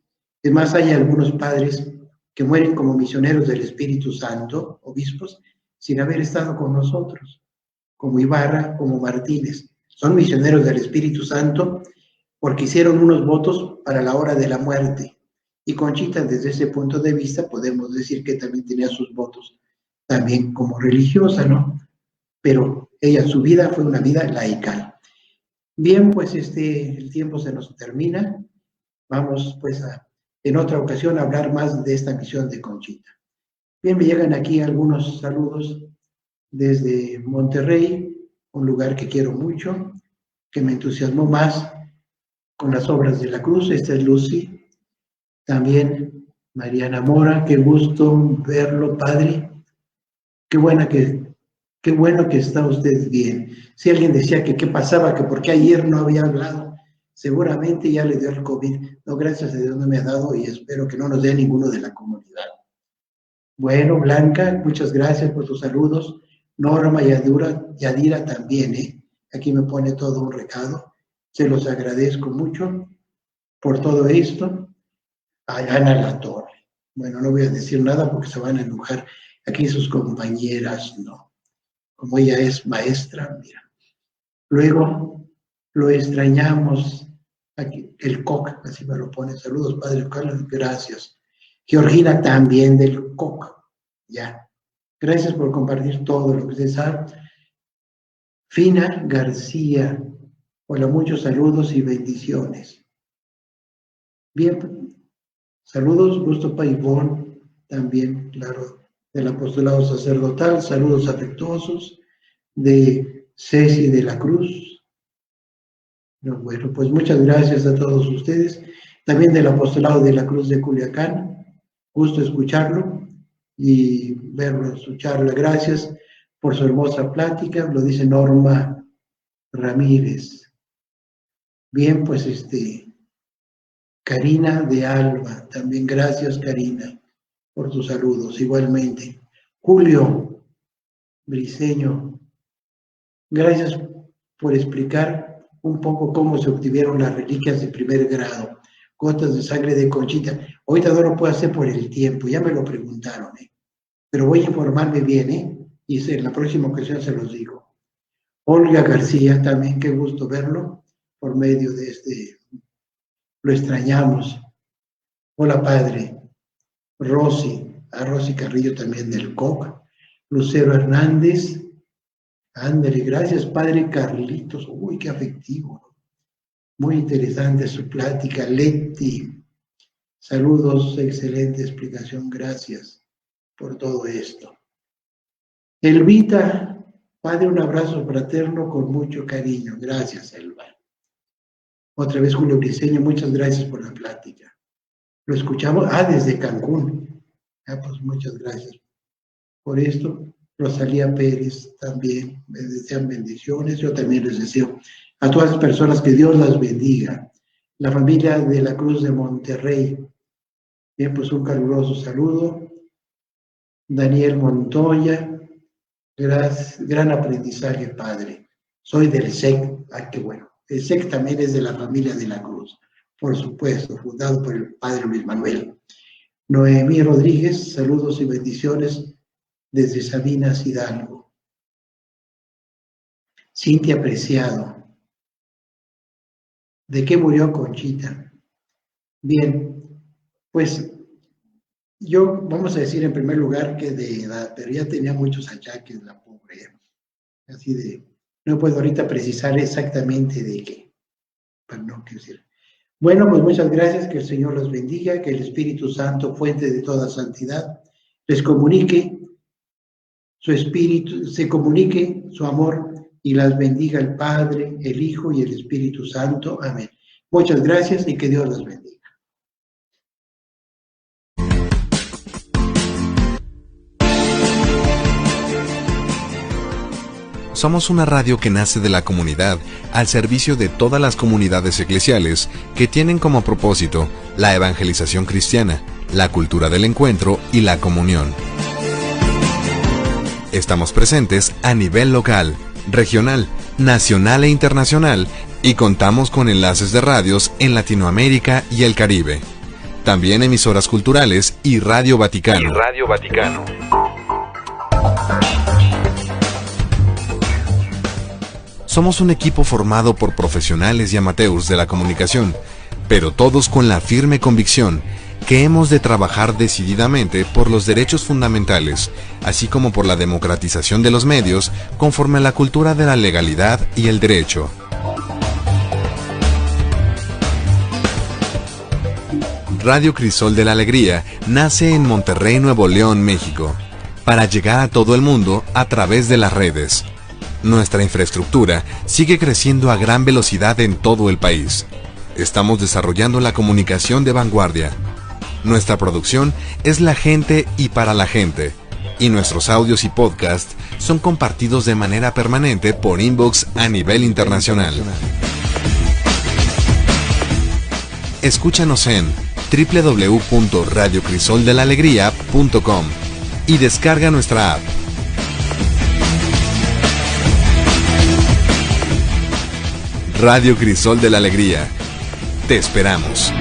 Es más, hay algunos padres que mueren como misioneros del Espíritu Santo, obispos, sin haber estado con nosotros, como Ibarra, como Martínez. Son misioneros del Espíritu Santo porque hicieron unos votos para la hora de la muerte. Y Conchita, desde ese punto de vista, podemos decir que también tenía sus votos también como religiosa, ¿no? Pero ella, su vida fue una vida laical. Bien, pues el tiempo se nos termina. Vamos pues en otra ocasión a hablar más de esta misión de Conchita. Bien, me llegan aquí algunos saludos desde Monterrey, un lugar que quiero mucho, que me entusiasmó más con las obras de la cruz. Esta es Lucy. También Mariana Mora, qué gusto verlo, padre. Qué bueno que está usted bien. Si alguien decía que qué pasaba, que por qué ayer no había hablado, seguramente ya le dio el COVID. No, gracias a Dios no me ha dado y espero que no nos dé ninguno de la comunidad. Bueno, Blanca, muchas gracias por tus saludos. Norma y Yadira también, ¿eh? Aquí me pone todo un recado. Se los agradezco mucho por todo esto. A Ana Latorre. Bueno, no voy a decir nada porque se van a enojar aquí sus compañeras, ¿no? Como ella es maestra, mira. Luego lo extrañamos, aquí, el COC, así me lo pone. Saludos, Padre Carlos, gracias. Georgina también del COC, ya. Gracias por compartir todo lo que usted sabe. Fina García, hola, muchos saludos y bendiciones. Bien, saludos, Gusto Paibón, también, claro, del apostolado sacerdotal, saludos afectuosos, de Ceci de la Cruz. Bueno, pues muchas gracias a todos ustedes, también del apostolado de la Cruz de Culiacán, gusto escucharlo y verlo en su charla. Gracias por su hermosa plática, lo dice Norma Ramírez. Bien, pues Karina de Alba, también gracias Karina por tus saludos, igualmente. Julio Briceño, gracias por explicar un poco cómo se obtuvieron las reliquias de primer grado, gotas de sangre de Conchita. Ahorita no lo puedo hacer por el tiempo, ya me lo preguntaron, pero voy a informarme bien, y en la próxima ocasión se los digo. Olga García, también qué gusto verlo por medio de lo extrañamos. Hola, padre. Rosy, a Rosy Carrillo también del COC. Lucero Hernández. Ándale, gracias, padre Carlitos. Uy, qué afectivo. Muy interesante su plática. Leti, saludos, excelente explicación. Gracias por todo esto. Elvita, padre, un abrazo fraterno con mucho cariño. Gracias, Elva. Otra vez Julio Briceño, muchas gracias por la plática. Lo escuchamos, desde Cancún. Pues muchas gracias por esto. Rosalía Pérez también, me desean bendiciones. Yo también les deseo a todas las personas que Dios las bendiga. La familia de la Cruz de Monterrey. Bien, pues un caluroso saludo. Daniel Montoya, gran aprendizaje, padre. Soy del SEC, qué bueno. El SEC también es de la familia de la Cruz, por supuesto, fundado por el padre Luis Manuel. Noemí Rodríguez, saludos y bendiciones desde Sabinas, Hidalgo. Cintia Preciado, ¿de qué murió Conchita? Bien, pues yo, vamos a decir en primer lugar que de edad, pero ya tenía muchos achaques la pobre, así de, no puedo ahorita precisar exactamente de qué, para no decir. Bueno, pues muchas gracias, que el Señor los bendiga, que el Espíritu Santo, fuente de toda santidad, les comunique su espíritu, se comunique su amor y las bendiga el Padre, el Hijo y el Espíritu Santo. Amén. Muchas gracias y que Dios los bendiga. Somos una radio que nace de la comunidad al servicio de todas las comunidades eclesiales que tienen como propósito la evangelización cristiana, la cultura del encuentro y la comunión. Estamos presentes a nivel local, regional, nacional e internacional y contamos con enlaces de radios en Latinoamérica y el Caribe. También emisoras culturales y Radio Vaticano. Somos un equipo formado por profesionales y amateurs de la comunicación, pero todos con la firme convicción que hemos de trabajar decididamente por los derechos fundamentales, así como por la democratización de los medios conforme a la cultura de la legalidad y el derecho. Radio Crisol de la Alegría nace en Monterrey, Nuevo León, México, para llegar a todo el mundo a través de las redes. Nuestra infraestructura sigue creciendo a gran velocidad en todo el país. Estamos desarrollando la comunicación de vanguardia. Nuestra producción es la gente y para la gente, y nuestros audios y podcasts son compartidos de manera permanente por inbox a nivel internacional. Escúchanos en www.radiocrisoldelalegría.com y descarga nuestra app. Radio Crisol de la Alegría. Te esperamos.